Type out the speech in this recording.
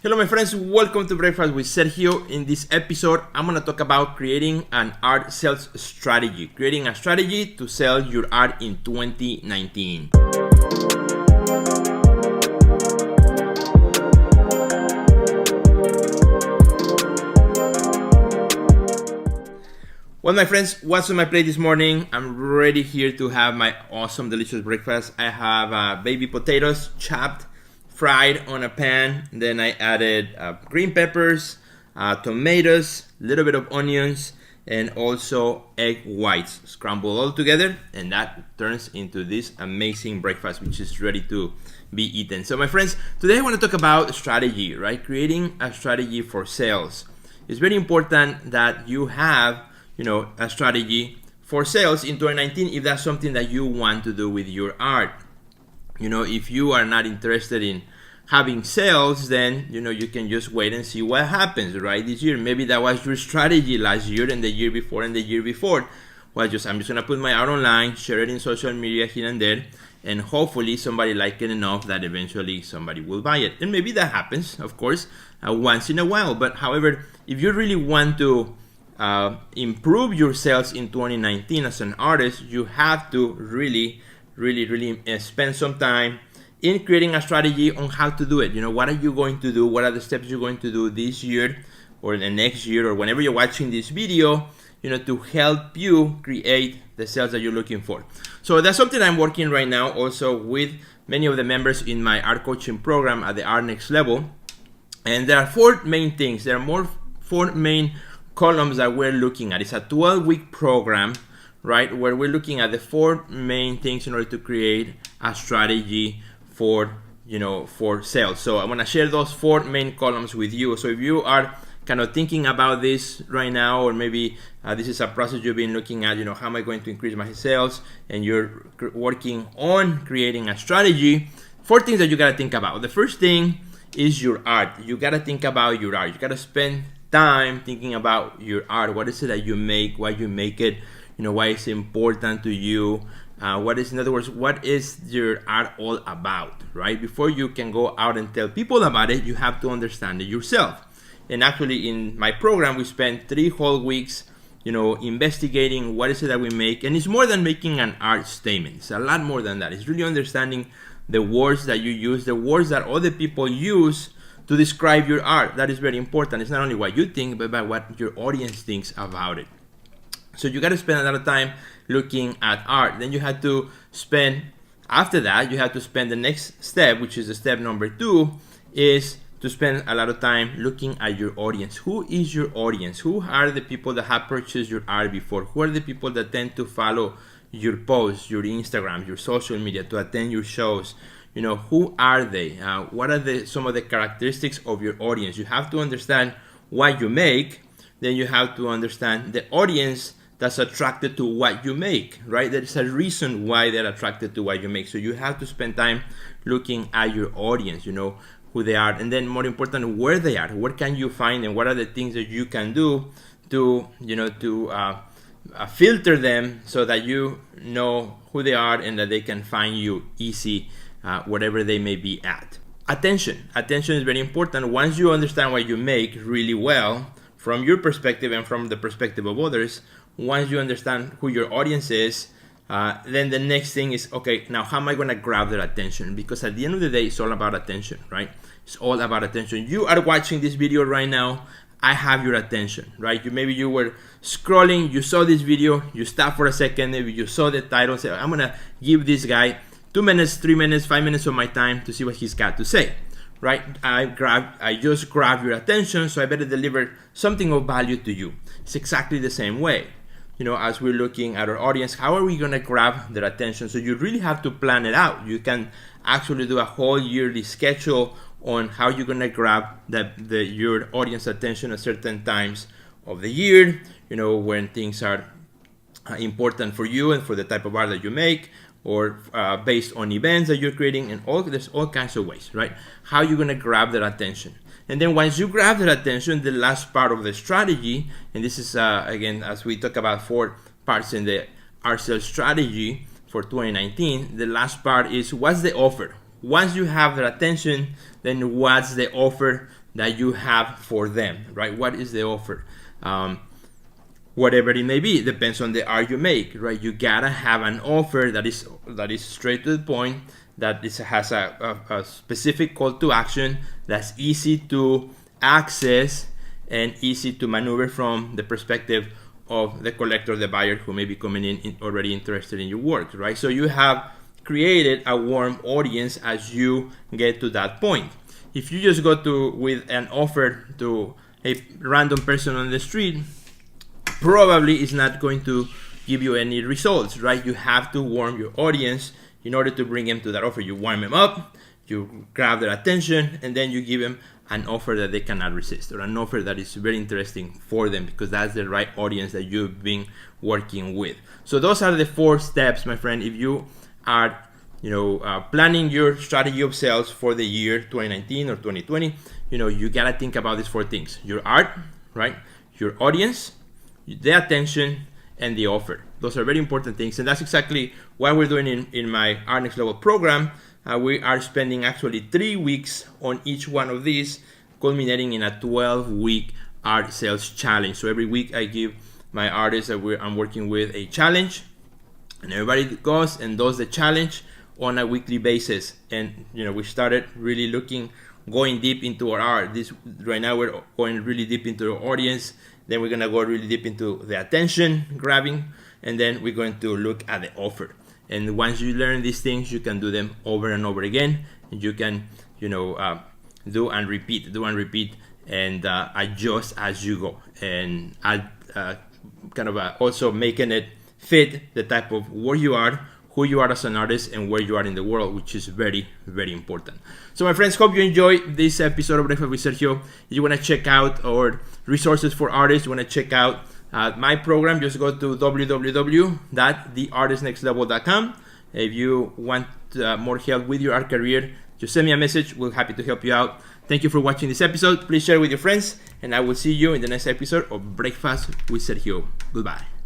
Hello my friends, welcome to Breakfast with Sergio. In this episode, I'm going to talk about creating an art sales strategy. Creating a strategy to sell your art in 2019. Well, my friends, what's on my plate this morning? I'm ready here to have my awesome, delicious breakfast. I have baby potatoes chopped, fried on a pan. Then I added green peppers, tomatoes, a little bit of onions, and also egg whites scrambled all together, and that turns into this amazing breakfast which is ready to be eaten. So my friends, today I want to talk about strategy, right? Creating a strategy for sales. It's very important that you have, a strategy for sales in 2019 if that's something that you want to do with your art. If you are not interested in having sales, then you can just wait and see what happens, right? This year, maybe that was your strategy last year and the year before and the year before. Well, I'm just gonna put my art online, share it in social media here and there, and hopefully somebody like it enough that eventually somebody will buy it. And maybe that happens, of course, once in a while. But however, if you really want to improve your sales in 2019 as an artist, you have to really spend some time in creating a strategy on how to do it. What are you going to do? What are the steps you're going to do this year or the next year or whenever you're watching this video, to help you create the sales that you're looking for. So that's something I'm working right now also with many of the members in my art coaching program at the Art Next Level. And there are four main things. There are four main columns that we're looking at. It's a 12-week program, right, where we're looking at the four main things in order to create a strategy for sales. So I want to share those four main columns with you. So if you are kind of thinking about this right now, or maybe this is a process you've been looking at, how am I going to increase my sales, and you're working on creating a strategy, four things that you got to think about. The first thing is your art. You got to think about your art. You got to spend time thinking about your art. What is it that you make? Why you make it? Why it's important to you? In other words, what is your art all about, right? Before you can go out and tell people about it, you have to understand it yourself. And actually, in my program, we spent 3 whole weeks, investigating what is it that we make. And it's more than making an art statement. It's a lot more than that. It's really understanding the words that you use, the words that other people use to describe your art. That is very important. It's not only what you think, but about what your audience thinks about it. So you got to spend a lot of time looking at art. Then you have to spend, after that, you have to spend the next step, which is the step number 2, is to spend a lot of time looking at your audience. Who is your audience? Who are the people that have purchased your art before? Who are the people that tend to follow your posts, your Instagram, your social media, to attend your shows? Who are they? What are some of the characteristics of your audience? You have to understand what you make. Then you have to understand the audience that's attracted to what you make, right? There is a reason why they're attracted to what you make. So you have to spend time looking at your audience, who they are, and then more important, where they are. Where can you find them? What are the things that you can do to, filter them so that you know who they are and that they can find you easy, whatever they may be at. Attention is very important. Once you understand what you make really well, from your perspective and from the perspective of others, once you understand who your audience is, then the next thing is, okay, now how am I going to grab their attention? Because at the end of the day, it's all about attention, right? It's all about attention. You are watching this video right now. I have your attention, right? Maybe you were scrolling, you saw this video, you stopped for a second, maybe you saw the title, say, I'm going to give this guy 2 minutes, 3 minutes, 5 minutes of my time to see what he's got to say, right? I just grabbed your attention, so I better deliver something of value to you. It's exactly the same way. As we're looking at our audience, how are we going to grab their attention? So you really have to plan it out. You can actually do a whole yearly schedule on how you're going to grab your audience attention at certain times of the year, when things are important for you and for the type of art that you make, or based on events that you're creating, and there's all kinds of ways, right? How you're going to grab their attention. And then once you grab their attention, the last part of the strategy, and this is, again, as we talk about 4 parts in the art sales strategy for 2019, the last part is, what's the offer? once you have their attention, then what's the offer that you have for them, right? What is the offer? Whatever it may be, depends on the art you make, right? You gotta have an offer that is straight to the point, that has a specific call to action, that's easy to access and easy to maneuver from the perspective of the collector, the buyer who may be coming in already interested in your work, right? So you have created a warm audience as you get to that point. If you just go with an offer to a random person on the street, probably it's not going to give you any results, right? You have to warm your audience in order to bring them to that offer. You warm them up, you grab their attention, and then you give them an offer that they cannot resist, or an offer that is very interesting for them, because that's the right audience that you've been working with. So those are the 4 steps, my friend. If you are planning your strategy of sales for the year 2019 or 2020, you gotta think about these 4 things: your art, right? Your audience, the attention, and the offer. Those are very important things, and that's exactly what we're doing in my Art Next Level program. We are spending actually 3 weeks on each one of these, culminating in a 12-week art sales challenge. So every week I give my artists that I'm working with a challenge, and everybody goes and does the challenge on a weekly basis. And we started really going deep into our art. Right now we're going really deep into our audience. Then we're gonna go really deep into the attention grabbing, and then we're going to look at the offer. And once you learn these things, you can do them over and over again, and you can do and repeat, and adjust as you go, and also making it fit the type of where you are, who you are as an artist, and where you are in the world, which is very, very important. So my friends, hope you enjoyed this episode of Breakfast with Sergio. If you want to check out our resources for artists, you want to check out my program, just go to www.theartistnextlevel.com. If you want more help with your art career, just send me a message. We're happy to help you out. Thank you for watching this episode. Please share it with your friends, and I will see you in the next episode of Breakfast with Sergio. Goodbye.